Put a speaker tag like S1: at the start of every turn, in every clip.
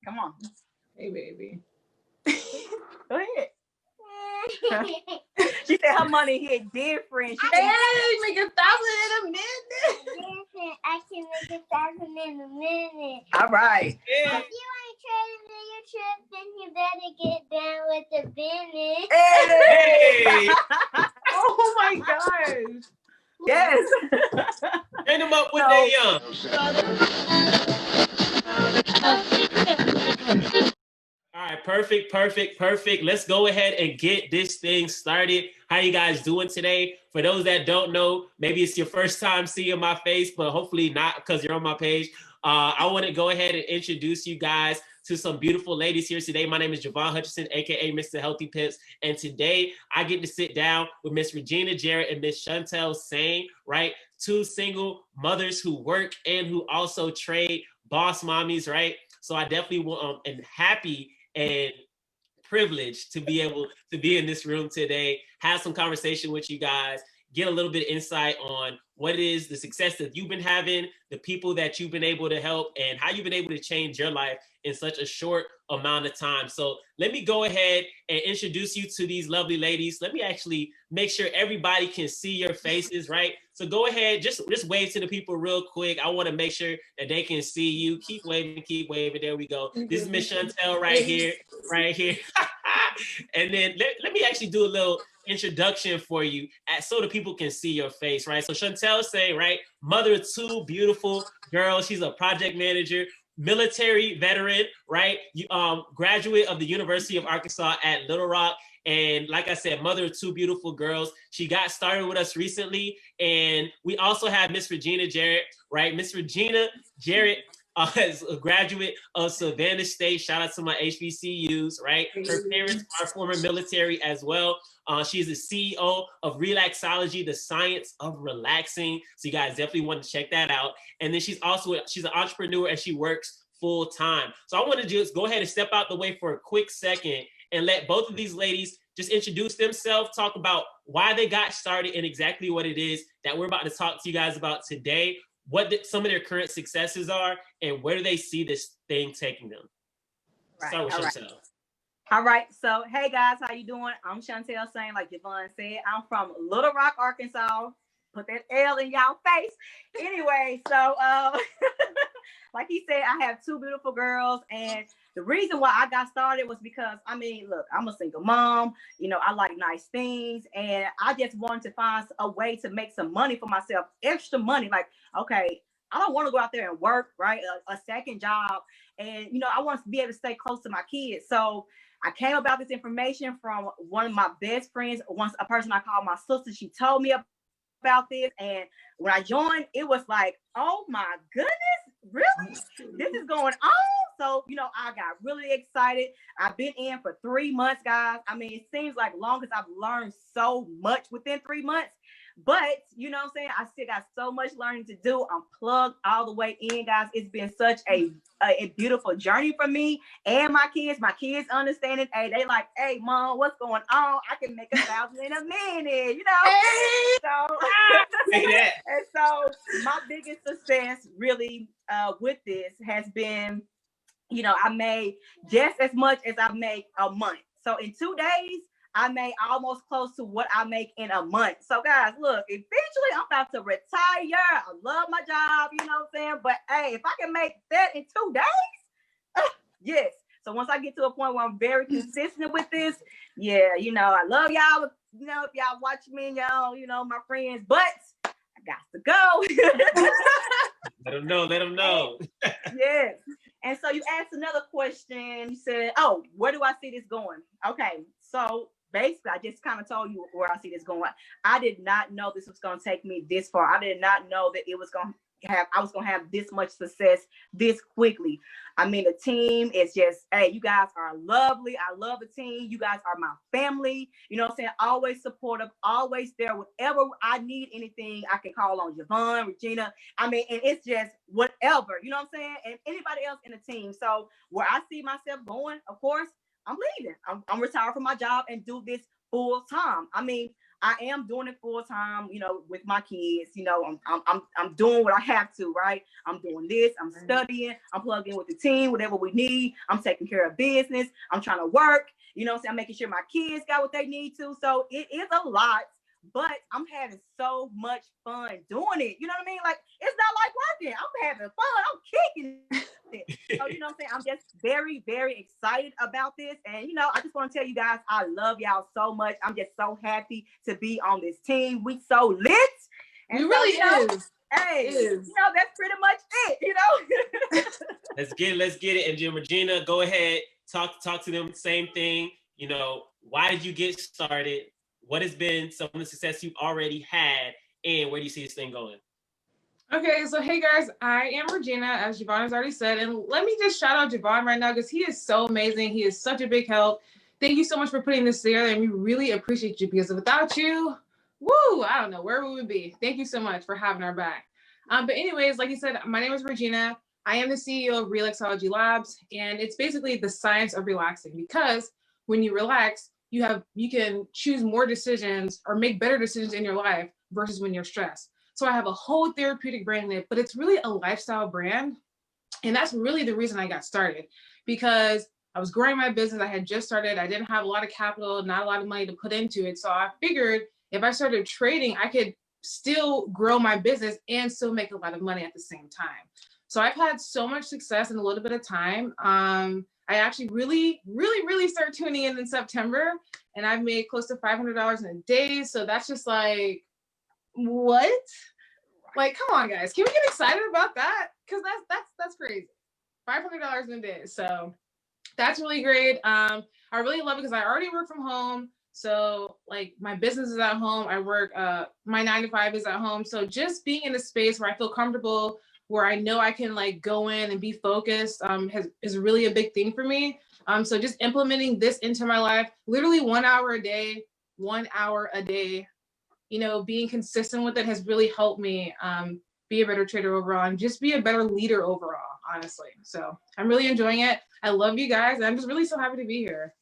S1: Come on.
S2: Hey, baby.
S1: Go ahead. She said her money hit different. She
S2: Hey, make 1,000 in a minute.
S3: I can make 1,000 in a minute.
S1: All right.
S3: Yeah. If you ain't trading in your trip, then you better get down with the business.
S1: Hey!
S2: Oh my gosh.
S1: Yes.
S4: Turn them up when they're young. All right, perfect. Let's go ahead and get this thing started. How you guys doing today? For those that don't know, maybe it's your first time seeing my face, but hopefully not because you're on my page. I want to go ahead and introduce you guys to some beautiful ladies here today. My name is Javon Hutchinson, aka Mr. Healthy Pips, and today I get to sit down with Miss Rajeanna Jarrett and Miss Shuntel Sane, right? Two single mothers who work and who also trade, boss mommies, right? So I definitely am happy and privileged to be able to be in this room today, have some conversation with you guys, get a little bit of insight on what it is, the success that you've been having, the people that you've been able to help, and how you've been able to change your life in such a short amount of time. So let me go ahead and introduce you to these lovely ladies. Let me actually make sure everybody can see your faces, right? So go ahead, just wave to the people real quick. I want to make sure that they can see you. Keep waving. There we go. This is Miss Shuntel right here. And then let me actually do a little introduction for you so the people can see your face, right? So Shuntel Sane, right? Mother of two beautiful girls. She's a project manager, military veteran, right? Graduate of the University of Arkansas at Little Rock. And like I said, mother of two beautiful girls. She got started with us recently. And we also have Miss Rajeanna Jarrett, right? Miss Rajeanna Jarrett as a graduate of Savannah State. Shout out to my HBCUs, right? Her parents are former military as well. She's the CEO of Relaxology, the science of relaxing. So you guys definitely want to check that out. And then she's an entrepreneur and she works full time. So I want to just go ahead and step out the way for a quick second and let both of these ladies just introduce themselves, talk about why they got started and exactly what it is that we're about to talk to you guys about today, some of their current successes are, and where do they see this thing taking them. Start with Shuntel.
S1: All right. So, hey guys, how you doing? I'm Shuntel Sane, like Javon said. I'm from Little Rock, Arkansas. Put that L in y'all face. Anyway, so like he said, I have two beautiful girls, and the reason why I got started was because, I mean, look, I'm a single mom. You know, I like nice things, and I just wanted to find a way to make some money for myself, extra money. Like, okay, I don't want to go out there and work, right? A second job. And, you know, I want to be able to stay close to my kids. So I came about this information from one of my best friends, a person I call my sister. She told me about this. And when I joined, it was like, oh my goodness, really? This is going on? So, you know, I got really excited. I've been in for 3 months, guys. I mean, it seems like long as I've learned so much within 3 months. But, you know what I'm saying? I still got so much learning to do. I'm plugged all the way in, guys. It's been such a beautiful journey for me and my kids. My kids understand it. Hey, they like, hey, mom, what's going on? I can make 1,000 in a minute, you know? So, and so my biggest success really with this has been, you know, I made just as much as I make a month. So in 2 days, I made almost close to what I make in a month. So guys, look, eventually I'm about to retire. I love my job, you know what I'm saying? But hey, if I can make that in 2 days, yes. So once I get to a point where I'm very consistent with this, yeah, you know, I love y'all. You know, if y'all watch me, y'all, you know, my friends, but I got to go.
S4: Let them know.
S1: Yes. And so you asked another question. You said, oh, where do I see this going? Okay. So basically, I just kind of told you where I see this going. I did not know this was going to take me this far. I did not know that I was going to have this much success this quickly. I mean, the team is just, hey, you guys are lovely. I love the team. You guys are my family. You know what I'm saying? Always supportive, always there. Whenever I need anything, I can call on Javon, Regina. I mean, and it's just whatever, you know what I'm saying? And anybody else in the team. So where I see myself going, of course, I'm leaving. I'm retired from my job and do this full time. I mean, I am doing it full time, with my kids. I'm doing what I have to, right? I'm doing this, I'm studying, I'm plugged in with the team, whatever we need. I'm taking care of business. I'm trying to work, I'm making sure my kids got what they need to. So it is a lot, but I'm having so much fun doing it. You know what I mean? Like, it's not like working. I'm having fun. I'm kicking it. So, I'm just very, very excited about this. And, I just want to tell you guys, I love y'all so much. I'm just so happy to be on this team. We so lit.
S2: And really is.
S1: Hey, that's pretty much it,
S4: Let's get it. And Jim, Rajeanna, go ahead. Talk to them. Same thing. Why did you get started? What has been some of the success you've already had, and where do you see this thing going?
S2: Okay, so hey guys, I am Rajeanna, as Javon has already said, and let me just shout out Javon right now because he is so amazing. He is such a big help. Thank you so much for putting this together, and we really appreciate you because without you, I don't know where we would be. Thank you so much for having our back. But anyways, like you said, my name is Rajeanna. I am the CEO of Relaxology Labs, and it's basically the science of relaxing because when you relax, you can choose more decisions or make better decisions in your life versus when you're stressed. So I have a whole therapeutic brand name, but it's really a lifestyle brand. And that's really the reason I got started because I was growing my business. I had just started. I didn't have a lot of capital, not a lot of money to put into it. So I figured if I started trading, I could still grow my business and still make a lot of money at the same time. So I've had so much success in a little bit of time. I actually really, really, really started tuning in September, and I've made close to $500 in a day. So that's just like, what? Like, come on, guys. Can we get excited about that? Because that's crazy. $500 in a day. So that's really great. I really love it because I already work from home. So like my business is at home. I work, my 9 to 5 is at home. So just being in a space where I feel comfortable, where I know I can like go in and be focused is really a big thing for me. So just implementing this into my life, literally 1 hour a day, 1 hour a day, being consistent with it has really helped me be a better trader overall and just be a better leader overall, honestly. So I'm really enjoying it. I love you guys. And I'm just really so happy to be here.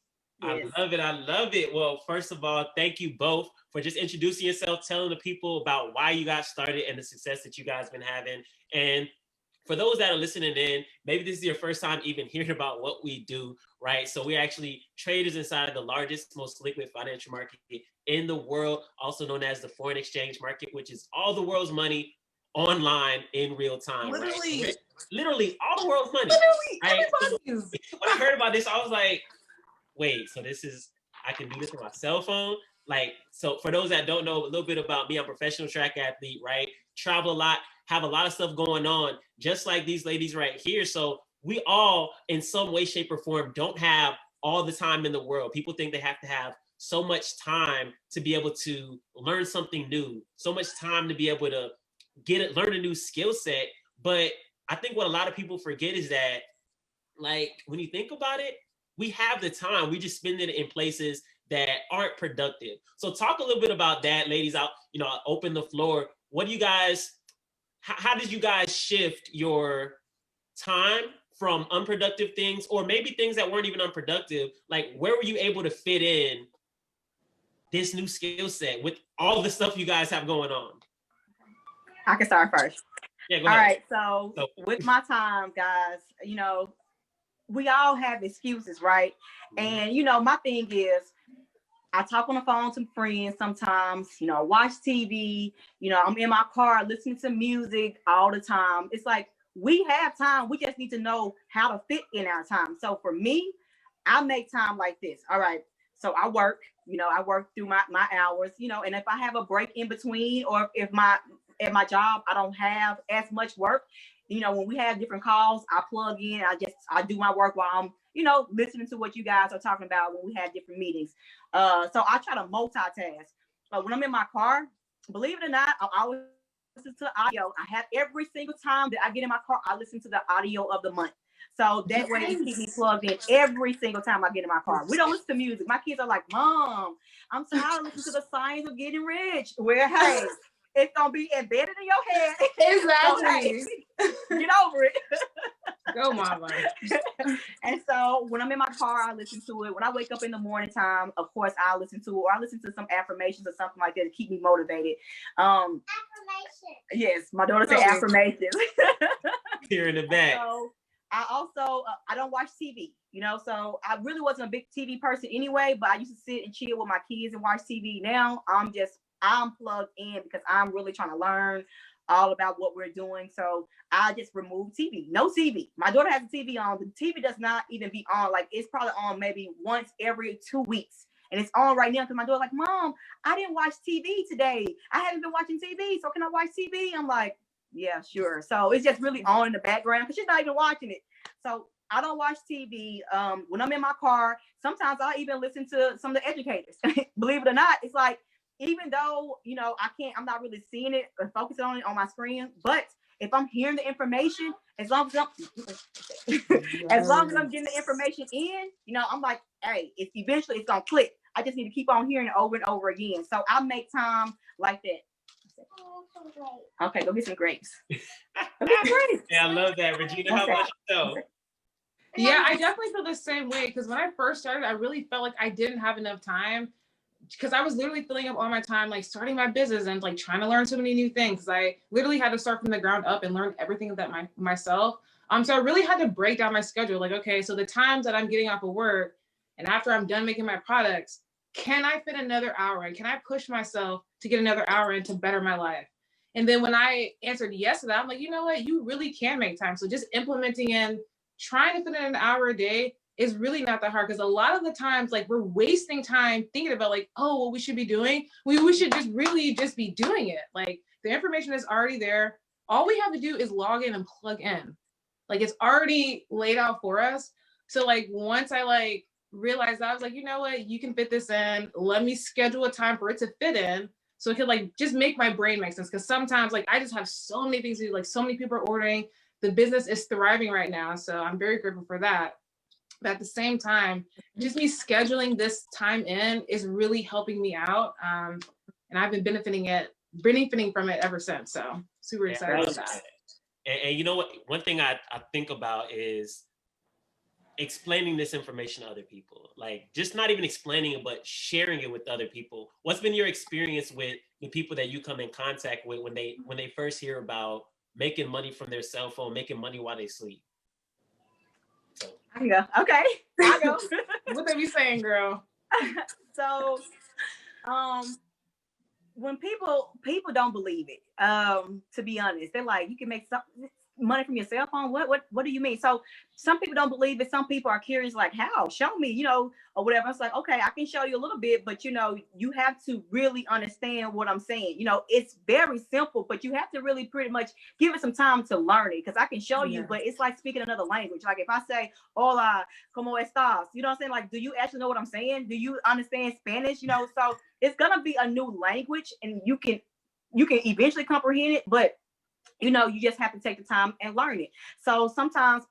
S4: Yes. I love it. Well, first of all, thank you both for just introducing yourself, telling the people about why you got started and the success that you guys have been having. And for those that are listening in, maybe this is your first time even hearing about what we do, right? So we're actually traders inside of the largest, most liquid financial market in the world, also known as the foreign exchange market, which is all the world's money online in real time.
S2: Literally,
S4: right? Literally all the world's money.
S2: Literally, everybody's.
S4: When I heard about this, I was like, wait, so I can do this on my cell phone? Like, so for those that don't know a little bit about me, I'm a professional track athlete, right? Travel a lot, have a lot of stuff going on, just like these ladies right here. So we all, in some way, shape, or form, don't have all the time in the world. People think they have to have so much time to be able to learn something new, so much time to be able to learn a new skill set. But I think what a lot of people forget is that, like, when you think about it, we have the time. We just spend it in places that aren't productive. So talk a little bit about that, ladies. I'll open the floor. What do you guys, how did you guys shift your time from unproductive things, or maybe things that weren't even unproductive? Like, where were you able to fit in this new skill set with all the stuff you guys have going on?
S1: I can start first.
S4: Yeah, go
S1: ahead.
S4: All
S1: right. So with my time, guys, we all have excuses, right? And, my thing is, I talk on the phone to friends sometimes, watch TV, I'm in my car listening to music all the time. It's like, we have time. We just need to know how to fit in our time. So for me, I make time like this. All right. So I work through my hours, and if I have a break in between, or if at my job, I don't have as much work, when we have different calls, I plug in, I do my work while I'm, listening to what you guys are talking about when we have different meetings. So I try to multitask. But when I'm in my car, believe it or not, I always listen to audio. I have every single time that I get in my car, I listen to the audio of the month. So that way it keeps me plugged in every single time I get in my car. We don't listen to music. My kids are like, Mom, I'm tired of listening to the Science of Getting Rich. Where, hey, it's going to be embedded in your head.
S2: Exactly.
S1: So, hey, get over it.
S2: Go, Mama.
S1: And so So when I'm in my car, I listen to it. When I wake up in the morning time, of course, I listen to it, or I listen to some affirmations or something like that to keep me motivated. Affirmations. Yes, my daughter said affirmations.
S4: Here in the back.
S1: So I also I don't watch TV, so I really wasn't a big TV person anyway, but I used to sit and chill with my kids and watch TV. Now I'm plugged in because I'm really trying to learn all about what we're doing. So I just remove TV. No TV. My daughter has a TV on. The TV does not even be on. Like, it's probably on maybe once every 2 weeks. And it's on right now because my daughter's like, Mom, I didn't watch TV today. I haven't been watching TV. So can I watch TV? I'm like, yeah, sure. So it's just really on in the background because she's not even watching it. So I don't watch TV. When I'm in my car, sometimes I'll even listen to some of the educators. Believe it or not, it's like, even though, I'm not really seeing it or focusing on it on my screen, but if I'm hearing the information, as long as I'm getting the information in, I'm like, hey, eventually it's gonna click. I just need to keep on hearing it over and over again. So I make time like that. Okay, go get some grapes.
S4: Yeah, I love that. Regina, how about yourself?
S2: Yeah, I definitely feel the same way because when I first started, I really felt like I didn't have enough time because I was literally filling up all my time, like starting my business and like trying to learn so many new things. I literally had to start from the ground up and learn everything of that myself. So I really had to break down my schedule. Like, okay, so the times that I'm getting off of work and after I'm done making my products, can I fit another hour in? Can I push myself to get another hour in to better my life? And then when I answered yes to that, I'm like, you know what? You really can make time. So just implementing in trying to fit in an hour a day is really not that hard because a lot of the times, like, we're wasting time thinking about like, oh, what we should be doing. We should just really just be doing it. Like, the information is already there. All we have to do is log in and plug in. Like, it's already laid out for us. So like, once I like realized that, I was like, you know what, you can fit this in. Let me schedule a time for it to fit in. So it could like just make my brain make sense. Cause sometimes like I just have so many things to do, like so many people are ordering. The business is thriving right now. So I'm very grateful for that. But at the same time, just me scheduling this time in is really helping me out. And I've been benefiting from it ever since. So super excited about that.
S4: And you know what? One thing I think about is explaining this information to other people. Like, just not even explaining it, but sharing it with other people. What's been your experience with the people that you come in contact with when they first hear about making money from their cell phone, making money while they sleep?
S1: So. I go. Okay. I go.
S2: What they be saying, girl?
S1: So, when people don't believe it, to be honest, they're like, you can make money from your cell phone. What do you mean? So some people don't believe it. Some people are curious, like, how? Show me, or whatever. It's like, okay, I can show you a little bit, but you have to really understand what I'm saying. It's very simple, but you have to really pretty much give it some time to learn it. Because I can show you, but it's like speaking another language. Like if I say, hola, ¿cómo estás? You know what I'm saying? Like, do you actually know what I'm saying? Do you understand Spanish? So it's gonna be a new language, and you can eventually comprehend it, but you just have to take the time and learn it. So sometimes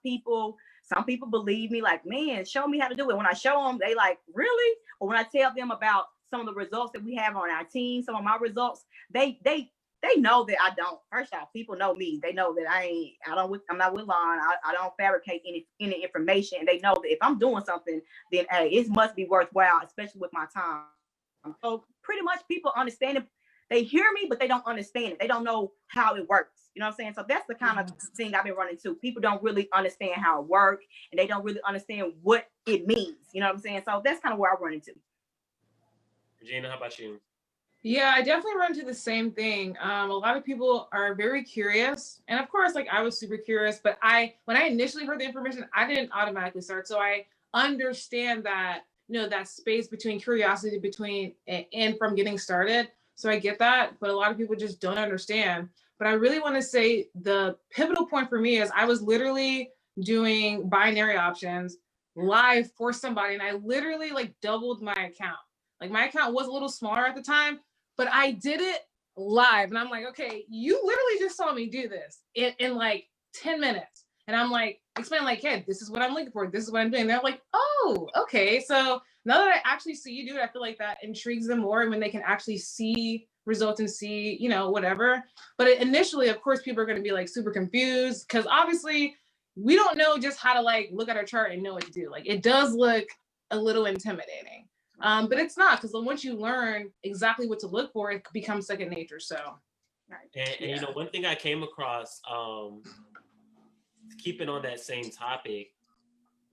S1: some people believe me, like, man, show me how to do it. When I show them, they like, really? Or when I tell them about some of the results that we have on our team, some of my results, they know that I don't. First off, people know me. They know that I'm not with Lon. I don't fabricate any information. And they know that if I'm doing something, then hey, it must be worthwhile, especially with my time. So pretty much people understand it. They hear me, but they don't understand it. They don't know how it works. You know what I'm saying? So that's the kind of thing I've been running to. People don't really understand how it works, and they don't really understand what it means. You know what I'm saying? So that's kind of where I run into.
S4: Rajeanna, how about you?
S2: Yeah, I definitely run into the same thing. A lot of people are very curious. And of course, like I was super curious, but when I initially heard the information, I didn't automatically start. So I understand that, that space between curiosity and from getting started. So I get that, but a lot of people just don't understand. But I really want to say the pivotal point for me is I was literally doing binary options live for somebody, and I literally like doubled my account. Like my account was a little smaller at the time, but I did it live. And I'm like, okay, you literally just saw me do this in like 10 minutes. And I'm like, explain like, hey, this is what I'm looking for. This is what I'm doing. They're like, oh, okay. So now that I actually see you do it, I feel like that intrigues them more when they can actually see results and see, whatever. But initially, of course, people are going to be like super confused because obviously we don't know just how to like look at our chart and know what to do. Like it does look a little intimidating. But it's not, because once you learn exactly what to look for, it becomes second nature. So
S4: and you know, one thing I came across, keeping on that same topic,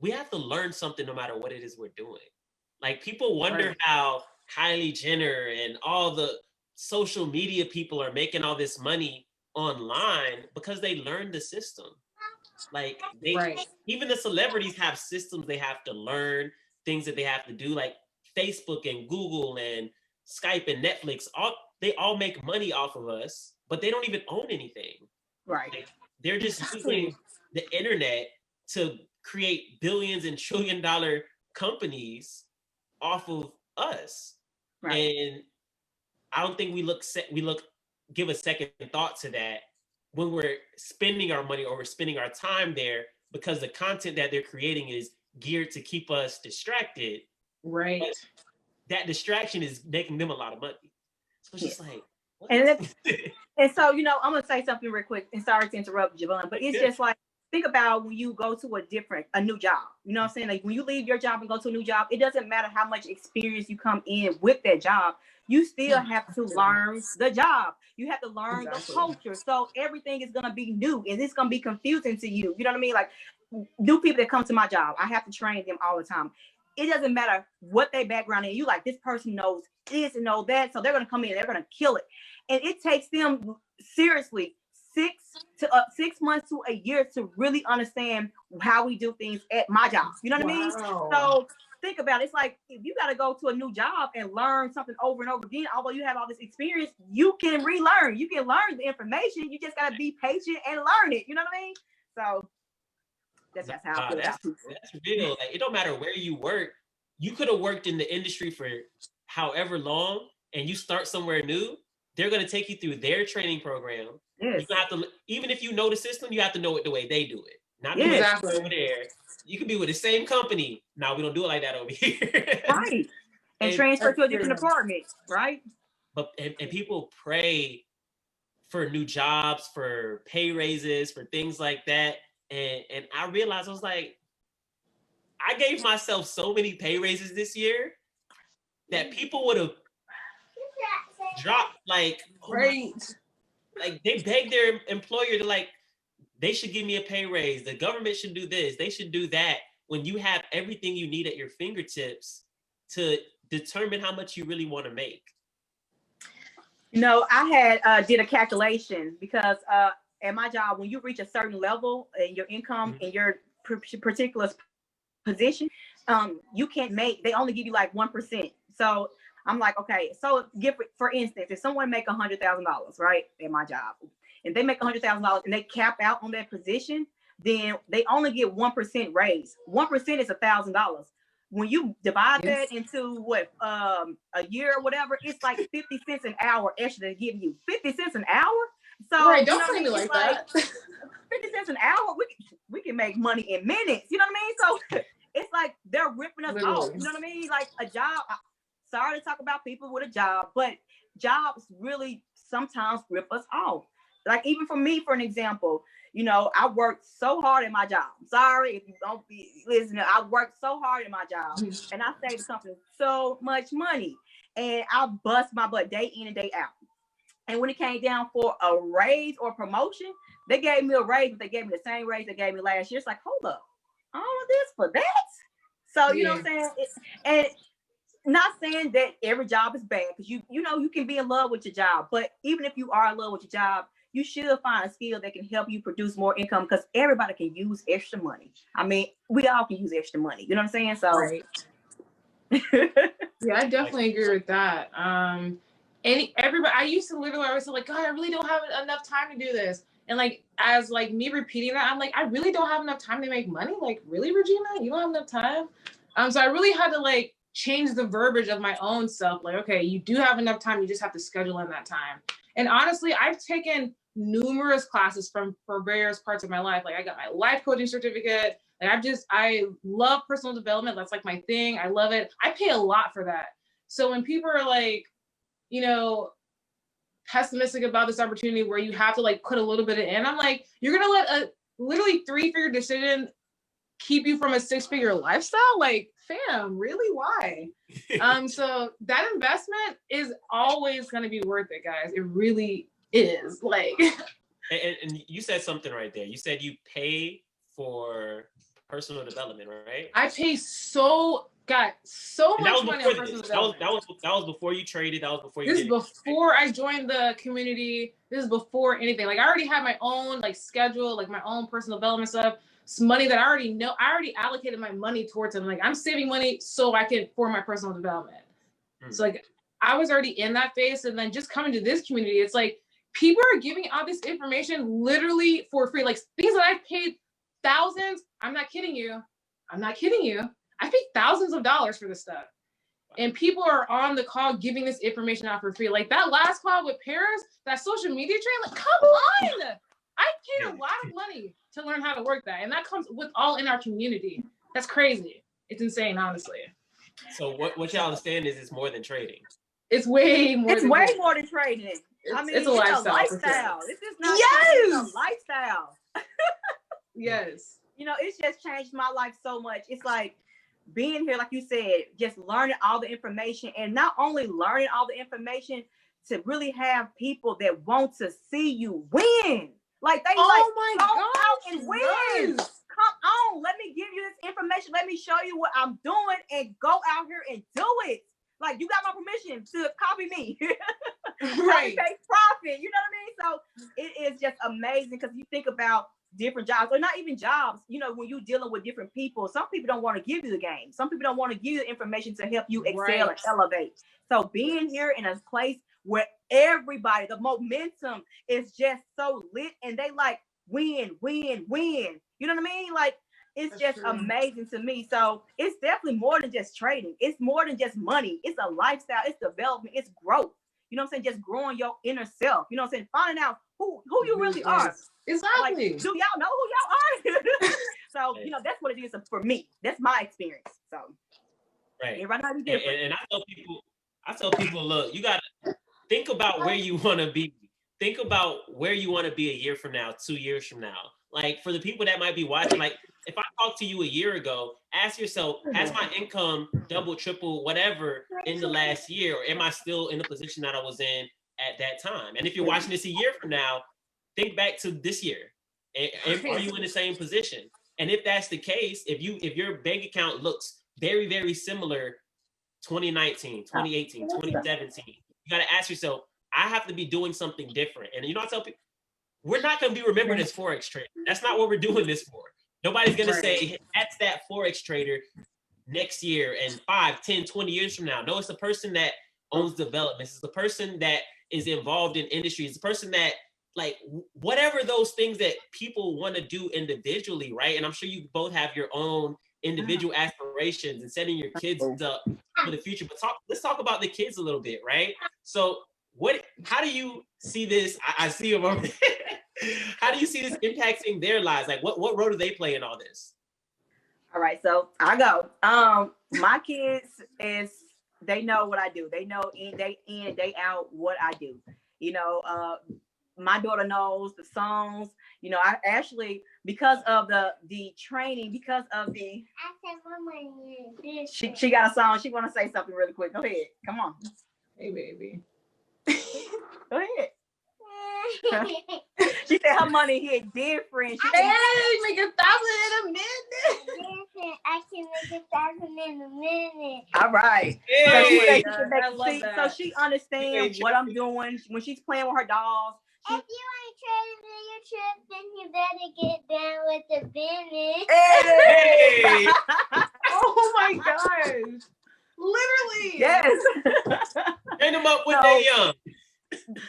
S4: we have to learn something no matter what it is we're doing. Like people wonder how Kylie Jenner and all the social media people are making all this money online because they learned the system. Like they, even the celebrities have systems they have to learn, things that they have to do, like Facebook and Google and Skype and Netflix, they all make money off of us, but they don't even own anything.
S1: Right.
S4: Like, they're just using the internet to create billions and trillion-dollar companies off of us. Right. And I don't think we give a second thought to that when we're spending our money or we're spending our time there, because the content that they're creating is geared to keep us distracted.
S2: Right.
S4: But that distraction is making them a lot of money. So it's just like, what?
S1: And so, you know, I'm going to say something real quick, and sorry to interrupt, Javon, but it's just like, think about when you go to a new job. You know what I'm saying? Like when you leave your job and go to a new job, it doesn't matter how much experience you come in with that job. You still have to learn the job. You have to learn the culture. So everything is going to be new, and it's going to be confusing to you. You know what I mean? Like new people that come to my job, I have to train them all the time. It doesn't matter what their background is. You like, this person knows this and knows that. So they're going to come in and they're going to kill it. And it takes them seriously 6 months to a year to really understand how we do things at my job. You know what I mean? So think about it. It's like, if you got to go to a new job and learn something over and over again, although you have all this experience, you can relearn. You can learn the information. You just got to be patient and learn it. You know what I mean? So that's how I feel.
S4: That's real. Like, it don't matter where you work. You could have worked in the industry for however long, and you start somewhere new. They're going to take you through their training program. Yes. You have to, even if you know the system, you have to know it the way they do it. Not exactly over there. You could be with the same company. No, we don't do it like that over here.
S1: Right. And transfer to a different department, right?
S4: But and people pray for new jobs, for pay raises, for things like that. And I realized, I was like, I gave myself so many pay raises this year that people would have dropped like, like they begged their employer to like, they should give me a pay raise. The government should do this. They should do that. When you have everything you need at your fingertips to determine how much you really want to make.
S1: You know, I had did a calculation because at my job, when you reach a certain level in your income in your particular position, you can't make, they only give you like 1%. So I'm like, okay, so for instance, if someone make $100,000, right, at my job, and they make $100,000 and they cap out on that position, then they only get 1% raise. 1% is $1,000. When you divide that into what a year or whatever, it's like 50 cents an hour extra to give you. 50 cents an hour. So
S2: right, don't say me like that.
S1: 50 cents an hour, we can make money in minutes. You know what I mean? So it's like they're ripping us off. You know what I mean? Like a job. Sorry to talk about people with a job, but jobs really sometimes rip us off. Like even for me, for an example, you know, I worked so hard at my job. Sorry if you don't be listening. I worked so hard at my job, and I saved the company so much money, and I bust my butt day in and day out. And when it came down for a raise or promotion, they gave me a raise, but they gave me the same raise they gave me last year. It's like, hold up, all of this for that? So you know what I'm saying? And not saying that every job is bad, because you know you can be in love with your job, but even if you are in love with your job, you should find a skill that can help you produce more income, because everybody can use extra money. I mean, we all can use extra money. You know what I'm saying? So,
S2: right. Yeah, I definitely agree with that. Everybody, I used to literally always say like, God, I really don't have enough time to do this. And like, as like me repeating that, I'm like, I really don't have enough time to make money. Like, really, Rajeanna, you don't have enough time? So I really had to like change the verbiage of my own self. Like, okay, you do have enough time. You just have to schedule in that time. And honestly, I've taken numerous classes for various parts of my life. Like I got my life coaching certificate. Like I love personal development. That's like my thing. I love it. I pay a lot for that. So when people are like, you know, pessimistic about this opportunity where you have to like put a little bit in, I'm like, you're going to let literally 3-figure decision keep you from a 6-figure lifestyle? Like, fam, really? Why? So that investment is always going to be worth it, guys. It really is. Like,
S4: and you said something right there. You said you pay for personal development, right?
S2: I pay so much money on personal development.
S4: That was before you traded. That was before you.
S2: This is before I joined the community. This is before anything. Like, I already had my own like schedule, like my own personal development stuff. Some money that I already know. I already allocated my money towards it. Like, I'm saving money so I can for my personal development. So like, I was already in that phase, and then just coming to this community, it's like people are giving out this information literally for free. Like, things that I've paid thousands. I'm not kidding you. I paid thousands of dollars for this stuff. And people are on the call giving this information out for free. Like that last call with Paris, that social media train, like, come on. I paid a lot of money to learn how to work that. And that comes with all in our community. That's crazy. It's insane, honestly.
S4: So what y'all understand is it's more than trading.
S2: It's way more
S1: than trading.
S2: It's a lifestyle.
S1: This is not a lifestyle.
S2: Yes.
S1: You know, it's just changed my life so much. It's like being here, like you said, just learning all the information, and not only learning all the information, to really have people that want to see you win. Like they go out and win. Yes. Come on, let me give you this information. Let me show you what I'm doing, and go out here and do it. Like, you got my permission to copy me.
S2: Right.
S1: Take profit. You know what I mean? So it is just amazing, because you think about different jobs, or not even jobs. You know, when you're dealing with different people, some people don't want to give you the game. Some people don't want to give you the information to help you excel and elevate. So being here in a place where everybody, the momentum is just so lit, and they like win. You know what I mean? Like, it's just amazing to me. So it's definitely more than just trading. It's more than just money. It's a lifestyle. It's development. It's growth. You know what I'm saying? Just growing your inner self. You know what I'm saying? Finding out who you really are.
S2: Exactly.
S1: Like, do y'all know who y'all are? So, you know, that's what it is for me. That's my experience. So,
S4: right.
S1: Everybody might be different.
S4: And I tell people, look, you got to think about where you want to be. Think about where you want to be a year from now, 2 years from now. Like, for the people that might be watching, like, if I talked to you a year ago, ask yourself, has my income double, triple, whatever in the last year, or am I still in the position that I was in at that time? And if you're watching this a year from now, think back to this year. Are you in the same position? And if that's the case, if your bank account looks very, very similar 2019, 2018, 2017, you got to ask yourself, I have to be doing something different. And you know, I tell people, we're not going to be remembered as Forex trader. That's not what we're doing this for. Nobody's going to say, that's that Forex trader next year and 5, 10, 20 years from now. No, it's the person that owns developments. It's the person that is involved in industry. It's the person that, like, whatever those things that people want to do individually, right? And I'm sure you both have your own individual aspirations and setting your kids up for the future. But let's talk about the kids a little bit, right? So how do you see this? I see them over there. How do you see this impacting their lives? Like, what role do they play in all this?
S1: All right, so I go. My kids they know what I do. They know day in, day out what I do. You know, my daughter knows the songs. You know, I actually, because of the training, because of the she got a song. She want to say something really quick. Go ahead. Come on.
S2: Hey, baby.
S1: Go ahead. She said her money hit different. She
S2: make 1,000 in a minute.
S3: I can make 1,000 in a minute.
S1: All right.
S4: Hey,
S1: so she understands what I'm doing when she's playing with her dolls.
S3: If you ain't trading your trip, then you better get down with the business.
S4: Hey!
S2: Oh my gosh. Literally.
S1: Yes.
S4: Train them up when they're young.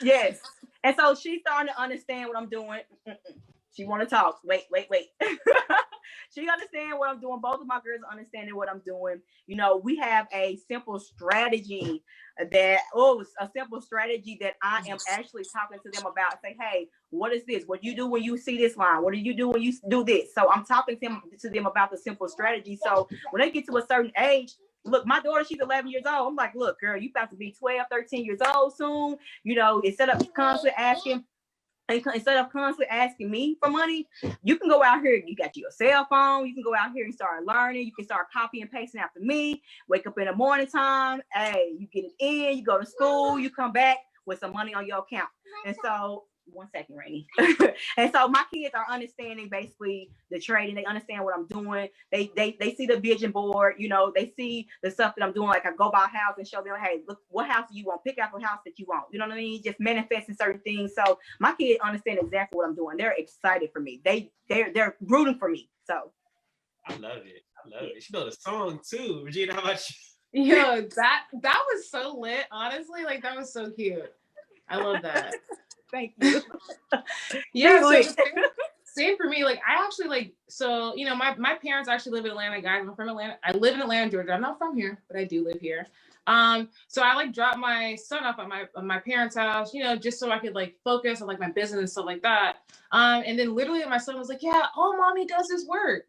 S1: Yes. And so she's starting to understand what I'm doing. She want to talk. Wait. She understands what I'm doing. Both of my girls are understanding what I'm doing. You know, we have a simple strategy that I am actually talking to them about. Say, hey, what is this? What do you do when you see this line? What do you do when you do this? So I'm talking to them about the simple strategy. So when they get to a certain age, look, my daughter, she's 11 years old. I'm like, look, girl, you about to be 12, 13 years old soon. You know, instead of constantly asking, instead of constantly asking me for money, you can go out here. You got your cell phone. You can go out here and start learning. You can start copying and pasting after me. Wake up in the morning time. Hey, you get it in. You go to school. You come back with some money on your account. And so, one second, Rainy. And so my kids are understanding basically the trading. They understand what I'm doing. They see the vision board. You know, they see the stuff that I'm doing. Like I go by a house and show them, hey, look, what house do you want? Pick out the house that you want. You know what I mean? Just manifesting certain things. So my kids understand exactly what I'm doing. They're excited for me. They're rooting for me. So
S4: I love it. I love it. She know the song too. Regina, how about you?
S2: Yo, that was so lit. Honestly, like that was so cute. I love that.
S1: Thank you.
S2: Yeah, so same for me. Like I actually like, so you know, my parents actually live in Atlanta, guys. I'm from Atlanta. I live in Atlanta, Georgia. I'm not from here, but I do live here. So I like dropped my son off at my parents' house, you know, just so I could like focus on like my business and stuff like that. And then literally my son was like, yeah, all mommy does is work,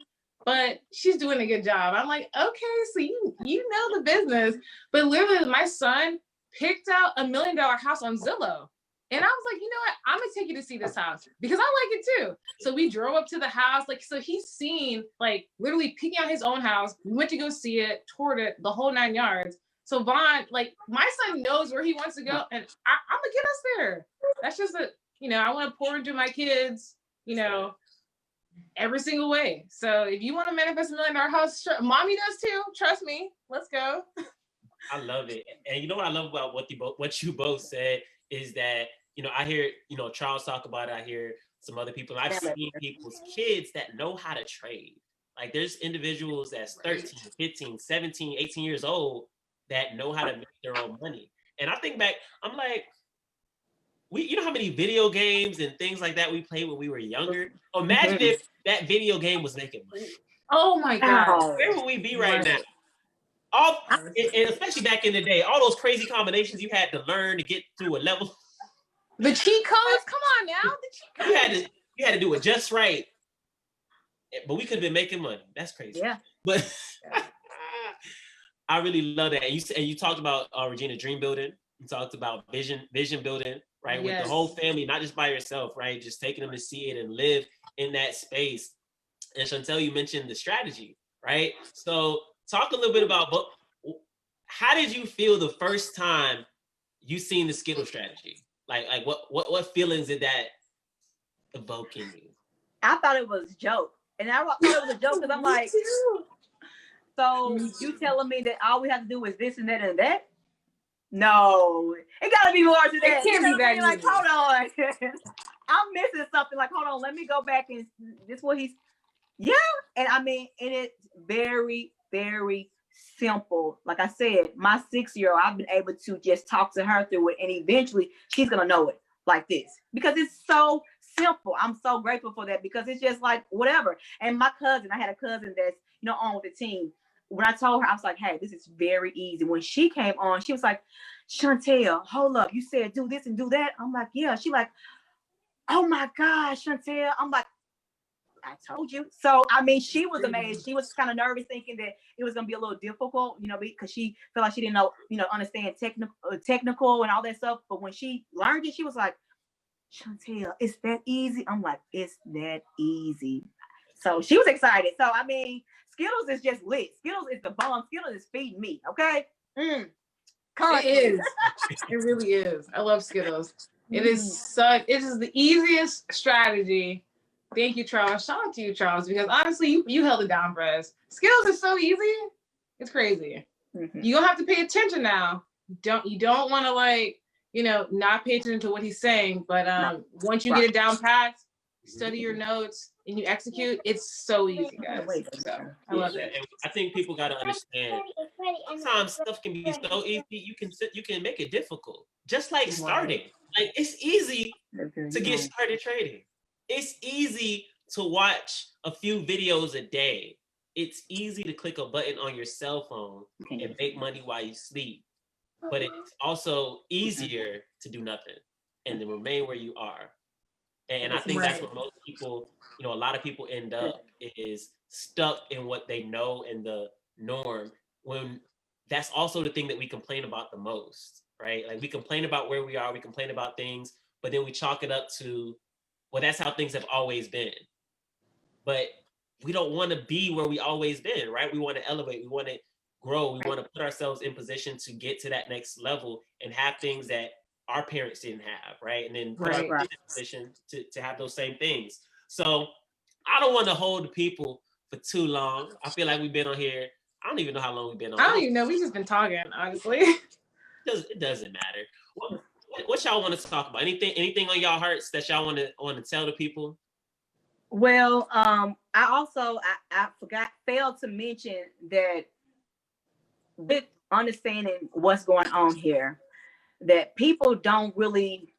S2: but she's doing a good job. I'm like, okay, so you know the business. But literally my son picked out $1 million house on Zillow. And I was like, you know what? I'm gonna take you to see this house because I like it too. So we drove up to the house, like, so he's seen like literally picking out his own house. We went to go see it, toured it, the whole 9 yards. So Vaughn, like, my son knows where he wants to go, and I'm gonna get us there. That's just you know, I want to pour into my kids, you know, every single way. So if you want to manifest $1 million house, mommy does too. Trust me. Let's go.
S4: I love it. And you know what I love about what you both said is that, you know, I hear, you know, Charles talk about it. I hear some other people. I've seen people's kids that know how to trade. Like there's individuals that's 13, 15, 17, 18 years old that know how to make their own money. And I think back, I'm like, you know how many video games and things like that we played when we were younger? Imagine if that video game was making money.
S2: Oh my God.
S4: Where would we be right now? And especially back in the day, all those crazy combinations you had to learn to get through a level.
S2: The cheat codes, come on now. The cheat
S4: codes. You had to do it just right. But we could have been making money. That's crazy.
S1: Yeah.
S4: But I really love that. And you talked about Rajeanna, dream building. You talked about vision building, right? Yes. With the whole family, not just by yourself, right? Just taking them to see it and live in that space. And Shuntel, you mentioned the strategy, right? So talk a little bit about how did you feel the first time you seen the Skittle strategy? Like what feelings did that evoke in you?
S1: I thought it was a joke. And I thought it was a joke because I'm like, so you telling me that all we have to do is this and that and that? No, it gotta be more than that.
S2: It can't be that.
S1: Like, hold on. I'm missing something. Like, hold on, let me go back and this what he's and I mean, and it's very, very simple. Like I said, my 6-year-old, I've been able to just talk to her through it, and eventually she's gonna know it like this because it's so simple. I'm so grateful for that because it's just like whatever. And my cousin, I had a cousin that's on with the team. When I told her, I was like, hey, this is very easy. When she came on, she was like, Shuntel, hold up, you said do this and do that. I'm like, yeah. She like, oh my gosh, Shuntel. I'm like, I told you. So, I mean, she was amazed. She was kind of nervous thinking that it was going to be a little difficult, because she felt like she didn't know, understand technical and all that stuff. But when she learned it, she was like, Shuntel, it's that easy? I'm like, it's that easy. So she was excited. So, I mean, Skittles is just lit. Skittles is the bomb. Skittles is feeding me, okay?
S2: It is. It really is. I love Skittles. It is the easiest strategy. Thank you, Charles. Shout out to you, Charles, because honestly, you held it down for us. Skittles is so easy. It's crazy. Mm-hmm. You're gonna have to pay attention now. You don't want to not pay attention to what he's saying, but once you get it down pat, study your notes, and you execute, it's so easy, guys. So I love it.
S4: And I think people got to understand. Sometimes stuff can be so easy, you can make it difficult. Just like starting, like it's easy to get started trading. It's easy to watch a few videos a day. It's easy to click a button on your cell phone and make money while you sleep. But it's also easier to do nothing and to remain where you are. And I think that's what most people, a lot of people end up is stuck in what they know and the norm, when that's also the thing that we complain about the most, right? Like we complain about where we are, we complain about things, but then we chalk it up to well, that's how things have always been. But we don't want to be where we always been, right? We want to elevate, we want to grow, we want to put ourselves in position to get to that next level and have things that our parents didn't have, right? And then put ourselves in position to have those same things. So I don't want to hold the people for too long. I feel like we've been on here. I don't even know how long we've been on.
S2: I don't even know. We've just been talking, honestly.
S4: It doesn't matter. What y'all want to talk about? Anything on y'all hearts that y'all want to tell the people?
S1: Well, I failed to mention that with understanding what's going on here, that people don't really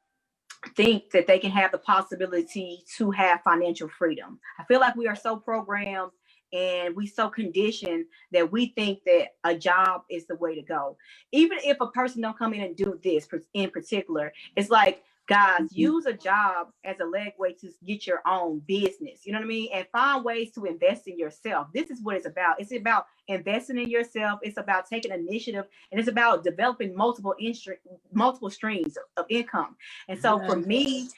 S1: think that they can have the possibility to have financial freedom. I feel like we are so programmed and we so conditioned that we think that a job is the way to go. Even if a person don't come in and do this in particular, it's like, guys, use a job as a leg way to get your own business. You know what I mean? And find ways to invest in yourself. This is what it's about. It's about investing in yourself. It's about taking initiative, and it's about developing multiple streams of income. And so for me,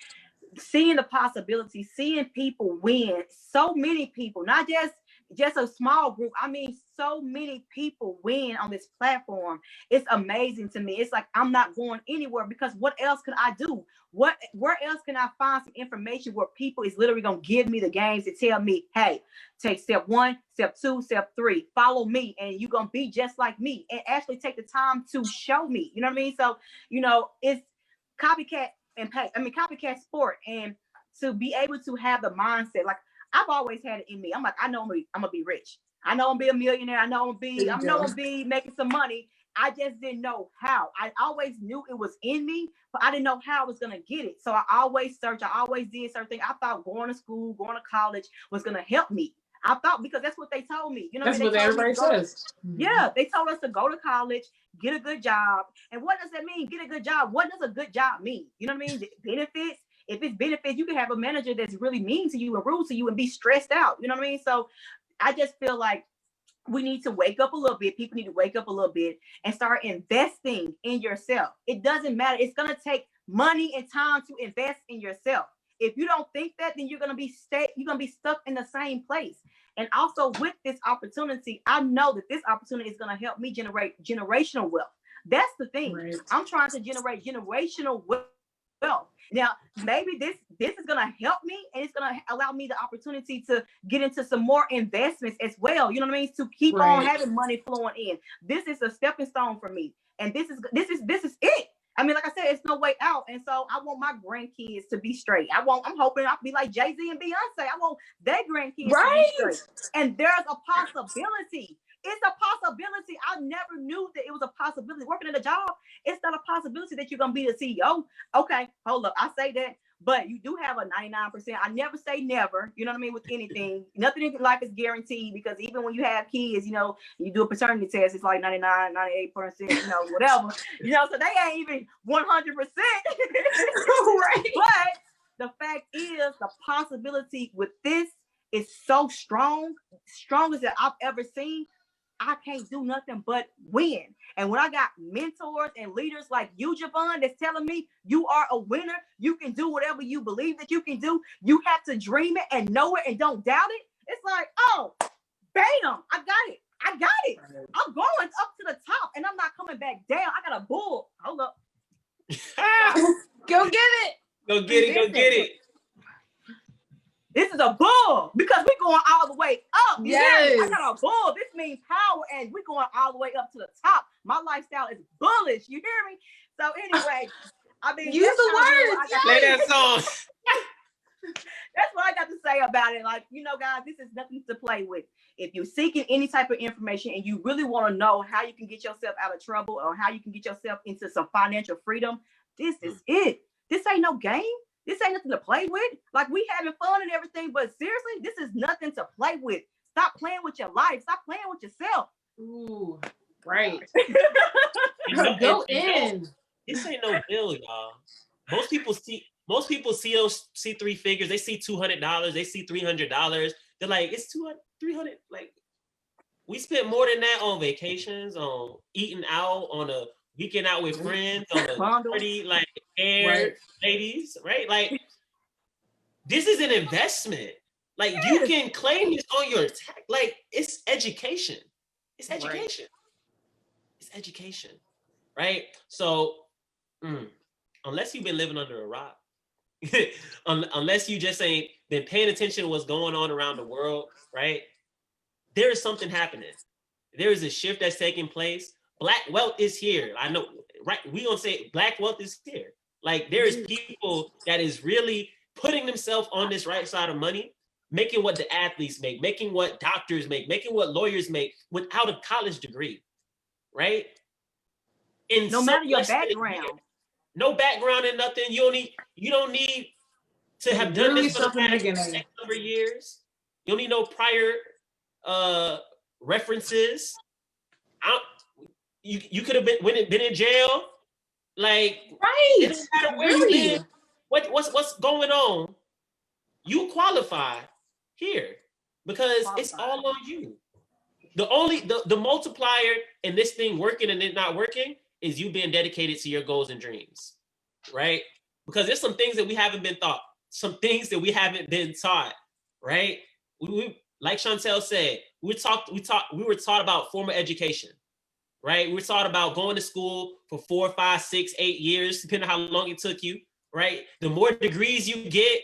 S1: seeing the possibility, seeing people win, so many people, not just a small group. I mean, so many people win on this platform. It's amazing to me. It's like, I'm not going anywhere because what else can I do? Where else can I find some information where people is literally going to give me the games to tell me, hey, take step 1, step 2, step 3, follow me, and you're going to be just like me, and actually take the time to show me. You know what I mean? So, it's copycat copycat sport, and to be able to have the mindset, like, I've always had it in me. I'm like, I know I'm gonna be rich. I know I'm gonna be a millionaire. I know I'm gonna be making some money. I just didn't know how. I always knew it was in me, but I didn't know how I was gonna get it. So I always searched. I always did certain things. I thought going to school, going to college was gonna help me. I thought, because that's what they told me. You know,
S2: that's what everybody says.
S1: Yeah, they told us to go to college, get a good job. And what does that mean? Get a good job. What does a good job mean? You know what I mean? Benefits. If it's benefits, you can have a manager that's really mean to you and rude to you and be stressed out. You know what I mean? So I just feel like we need to wake up a little bit. People need to wake up a little bit and start investing in yourself. It doesn't matter. It's going to take money and time to invest in yourself. If you don't think that, then you're going to be stuck in the same place. And also with this opportunity, I know that this opportunity is going to help me generate generational wealth. That's the thing. Right. I'm trying to generate generational wealth. Now, maybe this is going to help me, and it's going to allow me the opportunity to get into some more investments as well. You know what I mean? To keep on having money flowing in. This is a stepping stone for me. And this is it. I mean, like I said, it's no way out. And so I want my grandkids to be straight. I'm hoping I'll be like Jay-Z and Beyonce. I want their grandkids to be straight. And there's a possibility. It's a possibility. I never knew that it was a possibility. Working at a job, it's not a possibility that you're going to be the CEO. Okay, hold up. I say that, but you do have a 99%. I never say never. You know what I mean? With anything, nothing in life is guaranteed, because even when you have kids, you do a paternity test, it's like 99, 98%, whatever. So they ain't even 100%. Right. But the fact is, the possibility with this is so strong, strongest that I've ever seen. I can't do nothing but win. And when I got mentors and leaders like you, Javon, that's telling me you are a winner, you can do whatever you believe that you can do. You have to dream it and know it and don't doubt it. It's like, oh, bam, I got it. I'm going up to the top and I'm not coming back down. I got a bull. Hold up.
S2: Go get it.
S4: Go get it.
S1: This is a bull, because we're going all the way up.
S2: Yes.
S1: I got a bull. This means power, and we're going all the way up to the top. My lifestyle is bullish. You hear me? So anyway, I mean,
S2: use the words.
S4: Play that song.
S1: That's what I got to say about it. Like, guys, this is nothing to play with. If you're seeking any type of information and you really want to know how you can get yourself out of trouble or how you can get yourself into some financial freedom, this is it. This ain't no game. This ain't nothing to play with. Like, we having fun and everything, but seriously, this is nothing to play with. Stop playing with your life. Stop playing with yourself.
S2: Ooh, right. Go in.
S4: This ain't no bill, y'all. Most people see those three figures. They see $200. They see $300. They're like, it's 200, 300. Like, we spent more than that on vacations, on eating out, on a weekend out with friends, on a party, like, ladies, right? Like, This is an investment. Like you can claim this on your tax. Like it's education. It's education. Right. It's education, right? So unless you've been living under a rock, unless you just ain't been paying attention to what's going on around the world, right? There is something happening. There is a shift that's taking place. Black wealth is here. I know, right? We gonna say Black wealth is here. Like there is people that is really putting themselves on this right side of money, making what the athletes make, making what doctors make, making what lawyers make without a college degree, right?
S1: And no matter your background.
S4: No background and nothing. You don't need to have done this for the past X number of years. You don't need no prior references. You could have been in jail. Like it doesn't matter where you live. What's going on? You qualify here because it's all on you. The multiplier in this thing working and it not working is you being dedicated to your goals and dreams, right? Because there's some things that we haven't been taught, some things that we haven't been taught, right? We like Shuntel said, we were taught about formal education, right? We were taught about going to school for 4, 5, 6, 8 years, depending on how long it took you, right? The more degrees you get,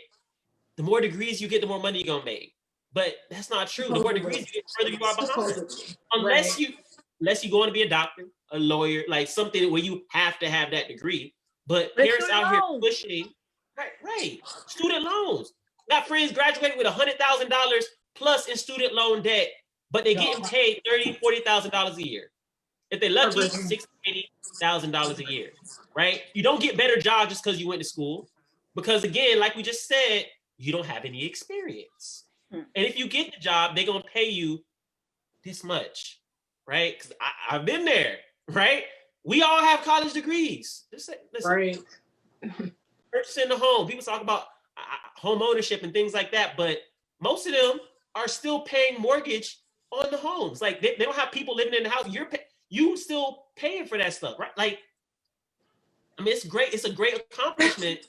S4: the more money you're gonna make. But that's not true. The more degrees you get, the further you are behind. Unless you going to be a doctor, a lawyer, like something where you have to have that degree. But parents out here pushing, right? Student loans. Got friends graduating with $100,000 plus in student loan debt, but they getting paid $30,000, $40,000 a year. If they're lucky, $60,000, $80,000 a year, right? You don't get better jobs just because you went to school, because again, like we just said, you don't have any experience. And if you get the job, they're gonna pay you this much, right? Because I've been there, right? We all have college degrees. Listen,
S2: right.
S4: Purchasing the home. People talk about home ownership and things like that, but most of them are still paying mortgage on the homes. Like they don't have people living in the house. You still paying for that stuff, right? Like, I mean, it's great. It's a great accomplishment,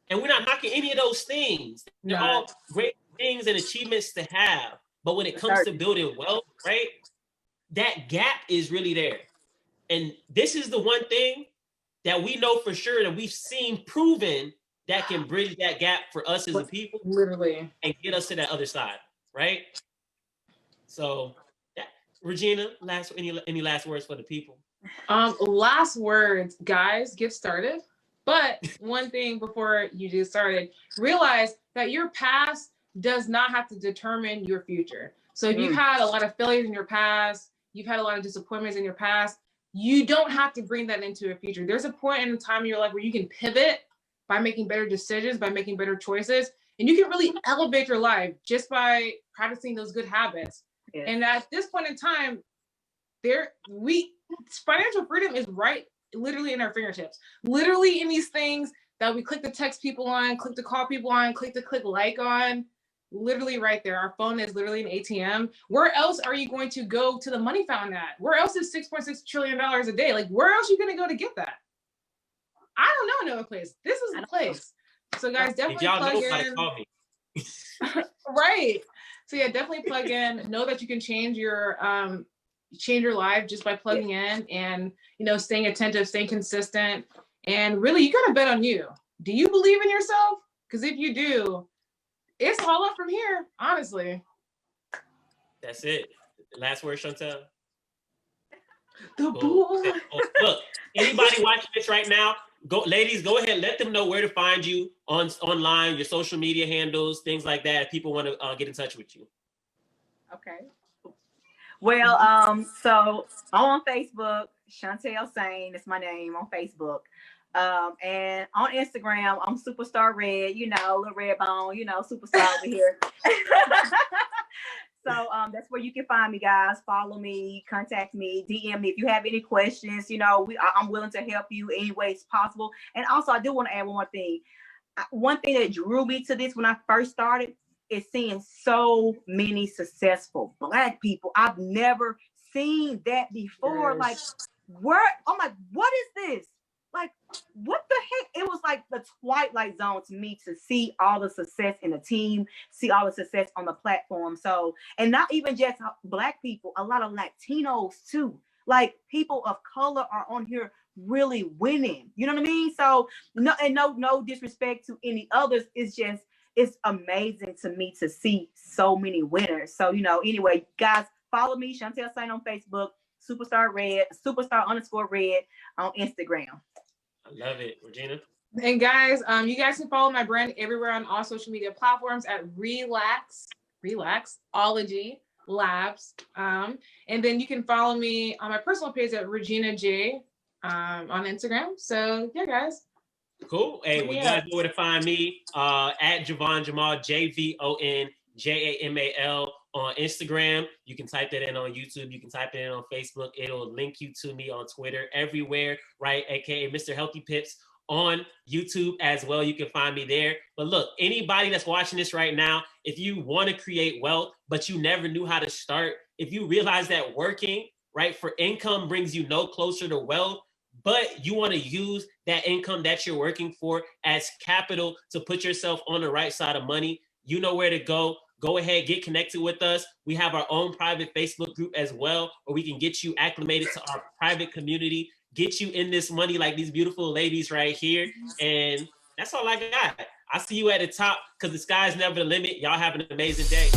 S4: and we're not knocking any of those things. They're all great things and achievements to have. But when it comes to building wealth, right, that gap is really there. And this is the one thing that we know for sure that we've seen proven that can bridge that gap for us as a people,
S2: literally,
S4: and get us to that other side, right? So, Rajeanna, any last words for the people?
S2: Last words, guys, get started. But one thing before you get started, realize that your past does not have to determine your future. So if you've had a lot of failures in your past, you've had a lot of disappointments in your past, you don't have to bring that into your future. There's a point in time in your life where you can pivot by making better decisions, by making better choices, and you can really elevate your life just by practicing those good habits. Yeah. And at this point in time, financial freedom is right literally in our fingertips. Literally in these things that we click to text people on, click to call people on, click like on, literally right there. Our phone is literally an ATM. Where else are you going to go to the money fountain at? Where else is $6.6 trillion a day? Like, where else are you going to go to get that? I don't know another place. This is the place. So guys, definitely plug in. Call me. Right. So yeah, definitely plug in. Know that you can change your life just by plugging in and, staying attentive, staying consistent. And really, you got to bet on you. Do you believe in yourself? Because if you do, it's all up from here, honestly.
S4: That's it. Last word, Shuntel.
S2: The boy.
S4: Look, anybody watching this right now, ladies, go ahead. Let them know where to find you online, your social media handles, things like that. If people want to get in touch with you.
S1: Okay. Well, so I'm on Facebook. Shuntel Sane is my name on Facebook. And on Instagram, I'm Superstar Red, little red bone, superstar over here. So that's where you can find me, guys. Follow me, contact me, DM me if you have any questions. I'm willing to help you any ways possible. And also, I do want to add one more thing. One thing that drew me to this when I first started is seeing so many successful Black people. I've never seen that before. Yes. Like, I'm like, what is this? like, what the heck? It was like the twilight zone to me to see all the success in the team, see all the success on the platform. So, and not even just Black people, a lot of Latinos too. Like people of color are on here really winning. You know what I mean? So no disrespect to any others. It's amazing to me to see so many winners. So, anyway, guys, follow me, Shuntel Saint on Facebook, superstar _red on Instagram.
S4: I love it, Rajeanna.
S2: And guys, you guys can follow my brand everywhere on all social media platforms at Relaxology Labs. And then you can follow me on my personal page at Rajeanna J on Instagram. So yeah, guys.
S4: Cool. Hey, well, you guys know where to find me at Javon Jamal, JVON JAMAL on Instagram. You can type that in on YouTube. You can type it in on Facebook. It'll link you to me on Twitter, everywhere, right? AKA Mr. Healthy Pips on YouTube as well. You can find me there. But look, anybody that's watching this right now, if you want to create wealth, but you never knew how to start, if you realize that working, right, for income brings you no closer to wealth, but you want to use that income that you're working for as capital to put yourself on the right side of money, you know where to go. Go ahead, get connected with us. We have our own private Facebook group as well, where we can get you acclimated to our private community, get you in this money like these beautiful ladies right here. And that's all I got. I'll see you at the top because the sky's never the limit. Y'all have an amazing day.